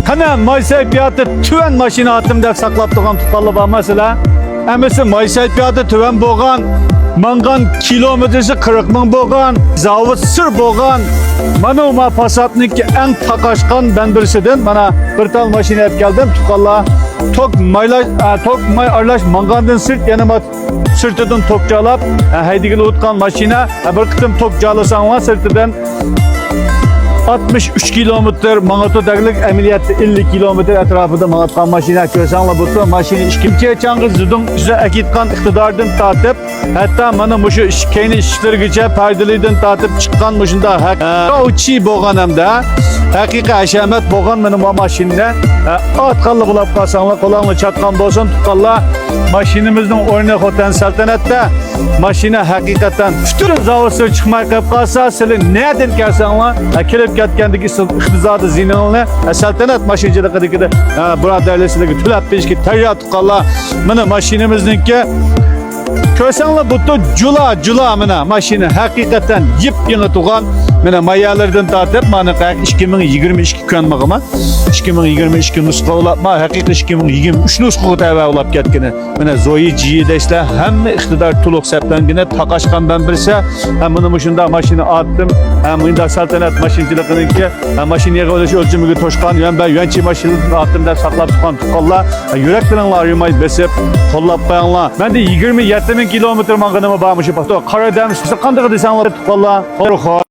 Kana maysay piyatı tüven maşina attım dep saklap tuğan tutallı var mesela. Emesi maysay piyatı tüven boğan, mangan kilometresi 40 ming boğan, zavut sır boğan. Mana ma Passat'niki en takaşkan ben birisidim. Bana bir tal maşina hep geldim tukalla. Tok may arlaş mangandan sırt yanıma sırtıdan tokçalap haydigil utkan maşina bir kıtım tokçalasan var sırtıdan 63 kilometre manato daglik emeliyatta 50 kilometre etrafında manatkan maşina körsanla bu maşini işkimçe çangı zudun size akitkan iktidardan tatip hatta mana muşu keyni işlergice perdeliden tatip çıkan muşunda o çi boğan hem de hakiki aşamet boğan benim o maşinine at kallı bulap kalsanla kolanla çatkan bolsan tukalla maşinimizin oyuna kotan saltanette maşine hakikaten fütürün zavası çıkmaya kapı kalsa sili neden kersanla kelip ketkendik iktizadı zinanlı saltanat maşincilikdeki de burada devletindeki tülap beşki tercih tukalla mana maşinimizdeki Kösanla butu cula mana maşini hakikaten yip yeni tuğan mana mayalardan tartip mana 2022 kön mağama 2022 nusqa olapma hakiki 2023 nusqa tava olap ketkini mana zoyi jiyi desle hem iktidar tuluq septangine taqaşkan ben bilse hem mana muşunda maşini attım hem bunda saltanat maşincilikdeki maşini yığılışı ölçümüge toşkan ben yönçi maşini attım da saqlap tuqan tuqalla yürek bilanlar yumay besip qollap qoyanlar ben de 27 kilometre manganıma bağmışım. Karadeniz, siz kandığı desenler tuqalla.